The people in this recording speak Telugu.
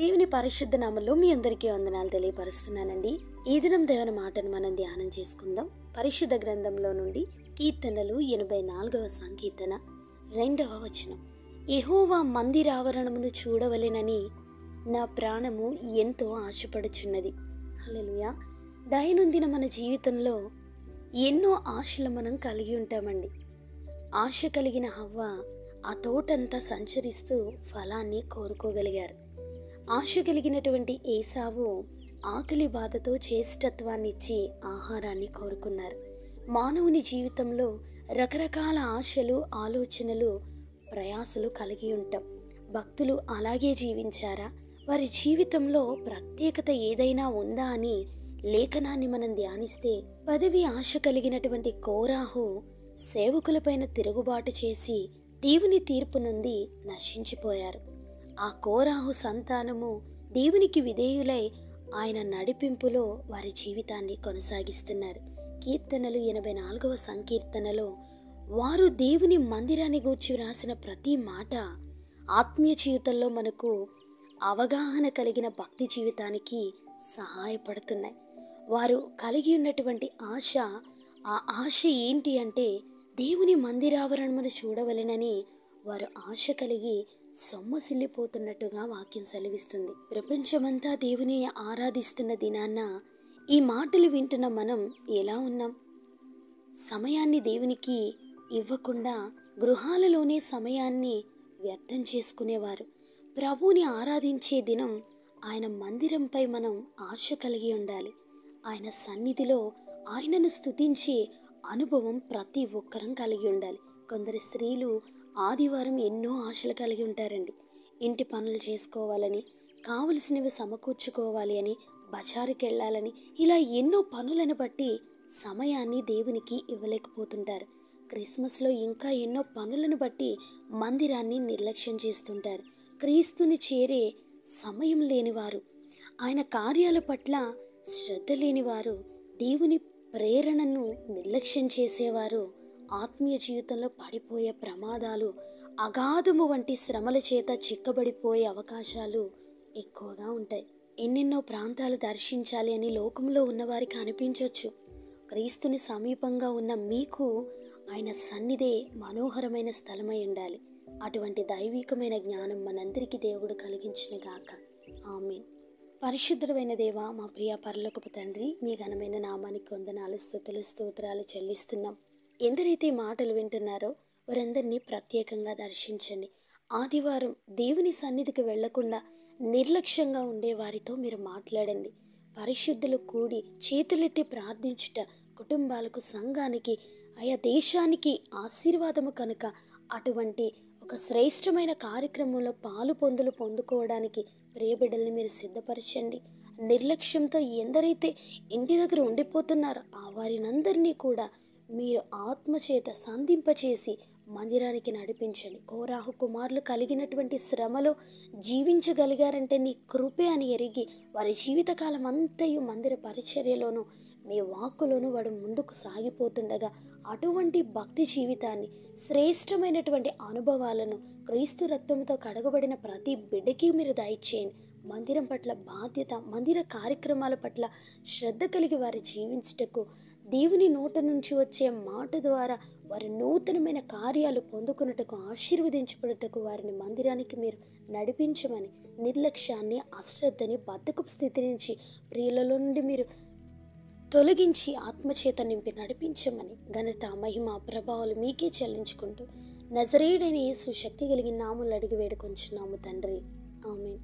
దేవుని పరిశుద్ధ నామములో మీ అందరికీ వందనాలు తెలియపరుస్తున్నానండి. ఈ దినం దేవుని మాటను మనం ధ్యానం చేసుకుందాం. పరిశుద్ధ గ్రంథంలో నుండి కీర్తనలు 84వ సంకీర్తన 2వ వచనం. యెహోవా మందిరావరణమును చూడవలెనని నా ప్రాణము ఎంతో ఆశపడుచున్నది. హల్లెలూయా. దైనందిన మన జీవితంలో ఎన్నో ఆశలు మనం కలిగి ఉంటామండి. ఆశ కలిగిన హవ్వ ఆ తోటంతా సంచరిస్తూ ఫలాన్ని కోరుకోగలిగారు. ఆశ కలిగినటువంటి ఏసావు ఆకలి బాధతో చేష్టత్వాన్ని ఇచ్చి ఆహారాన్ని కోరుకున్నారు. మానవుని జీవితంలో రకరకాల ఆశలు, ఆలోచనలు, ప్రయాసలు కలిగి ఉంటాం. భక్తులు అలాగే జీవించారా? వారి జీవితంలో ప్రత్యేకత ఏదైనా ఉందా అని లేఖనాన్ని మనం ధ్యానిస్తే, పదవి ఆశ కలిగినటువంటి కోరాహు సేవకులపైన తిరుగుబాటు చేసి దేవుని తీర్పు నుండి నశించిపోయారు. ఆ కోరాహు సంతానము దేవునికి విధేయులై ఆయన నడిపింపులో వారి జీవితాన్ని కొనసాగిస్తున్నారు. కీర్తనలు 84వ సంకీర్తనలో వారు దేవుని మందిరాన్ని గూర్చి వ్రాసిన ప్రతి మాట ఆత్మీయ జీవితంలో మనకు అవగాహన కలిగిన భక్తి జీవితానికి సహాయపడుతున్నాయి. వారు కలిగి ఉన్నటువంటి ఆశ, ఆ ఆశ ఏంటి అంటే దేవుని మందిరావరణమును చూడవలెనని వారు ఆశ కలిగి సొమ్మసిల్లిపోతున్నట్టుగా వాక్యం సెలవిస్తుంది. ప్రపంచమంతా దేవుని ఆరాధిస్తున్న దినాన్న ఈ మాటలు వింటున్న మనం ఎలా ఉన్నాం? సమయాన్ని దేవునికి ఇవ్వకుండా గృహాలలోనే సమయాన్ని వ్యర్థం చేసుకునేవారు. ప్రభువుని ఆరాధించే దినం ఆయన మందిరంపై మనం ఆశ కలిగి ఉండాలి. ఆయన సన్నిధిలో ఆయనను స్తుతించే అనుభవం ప్రతి ఒక్కరం కలిగి ఉండాలి. కొందరు స్త్రీలు ఆదివారం ఎన్నో ఆశలు కలిగి ఉంటారండి. ఇంటి పనులు చేసుకోవాలని, కావలసినవి సమకూర్చుకోవాలి అని, బజారుకి వెళ్ళాలని, ఇలా ఎన్నో పనులను బట్టి సమయాన్ని దేవునికి ఇవ్వలేకపోతుంటారు. క్రిస్మస్లో ఇంకా ఎన్నో పనులను బట్టి మందిరాన్ని నిర్లక్ష్యం చేస్తుంటారు. క్రీస్తుని చేరే సమయం లేనివారు, ఆయన కార్యాల పట్ల శ్రద్ధ లేనివారు, దేవుని ప్రేరణను నిర్లక్ష్యం చేసేవారు ఆత్మీయ జీవితంలో పడిపోయే ప్రమాదాలు, అగాధము వంటి శ్రమల చేత చిక్కబడిపోయే అవకాశాలు ఎక్కువగా ఉంటాయి. ఎన్నెన్నో ప్రాంతాలు దర్శించాలి అని లోకంలో ఉన్నవారికి అనిపించవచ్చు. క్రీస్తుని సమీపంగా ఉన్న మీకు ఆయన సన్నిధే మనోహరమైన స్థలమై ఉండాలి. అటువంటి దైవికమైన జ్ఞానం మనందరికీ దేవుడు కలిగించిన గాక. ఆమేన్. పరిశుద్ధమైన దేవ, మా ప్రియ పరలోకపు తండ్రి, మీ ఘనమైన నామానికి వందనాలు, స్తుతులు, స్తోత్రాలు చెల్లిస్తున్నాం. ఎందరైతే మాటలు వింటున్నారో వారందరినీ ప్రత్యేకంగా దర్శించండి. ఆదివారం దేవుని సన్నిధికి వెళ్లకుండా నిర్లక్ష్యంగా ఉండే వారితో మీరు మాట్లాడండి. పరిశుద్ధులు కూడి చేతులెత్తి ప్రార్థించుట కుటుంబాలకు, సంఘానికి, ఆయా దేశానికి ఆశీర్వాదము కనుక అటువంటి ఒక శ్రేష్టమైన కార్యక్రమంలో పాలు పొందుకోవడానికి ప్రియబిడ్డల్ని మీరు సిద్ధపరచండి. నిర్లక్ష్యంతో ఎందరైతే ఇంటి దగ్గర ఉండిపోతున్నారో ఆ వారినందరినీ కూడా మీరు ఆత్మచేత సంధింపచేసి మందిరానికి నడిపించండి. కోరాహు కుమారులు కలిగినటువంటి శ్రమలో జీవించగలిగారంటే నీ కృపే అని ఎరిగి వారి జీవితకాలం అంతయు మందిర పరిచర్యలోనూ మీ వాక్కులోనూ వాడు ముందుకు సాగిపోతుండగా అటువంటి భక్తి జీవితాన్ని, శ్రేష్టమైనటువంటి అనుభవాలను క్రీస్తు రక్తంతో కడగబడిన ప్రతి బిడ్డకి మీరు దయచేయండి. మందిరం పట్ల బాధ్యత, మందిర కార్యక్రమాల పట్ల శ్రద్ధ కలిగి వారి జీవించుటకు, దేవుని నోట నుంచి వచ్చే మాట ద్వారా వారి నూతనమైన కార్యాలు పొందుకున్నటకు, ఆశీర్వదించబడటకు వారిని మందిరానికి మీరు నడిపించమని, నిర్లక్ష్యాన్ని, అశ్రద్ధని, బద్ధకపు స్థితి నుంచి ప్రియులలో నుండి మీరు తొలగించి ఆత్మచేత నింపి నడిపించమని ఘనత, మహిమ, ప్రభావాలు మీకే చెల్లించుకుంటూ నజరేయుడైన యేసు శక్తి కలిగిన నామములో అడిగి వేడుకొంచున్నాము తండ్రి. ఆమేన్.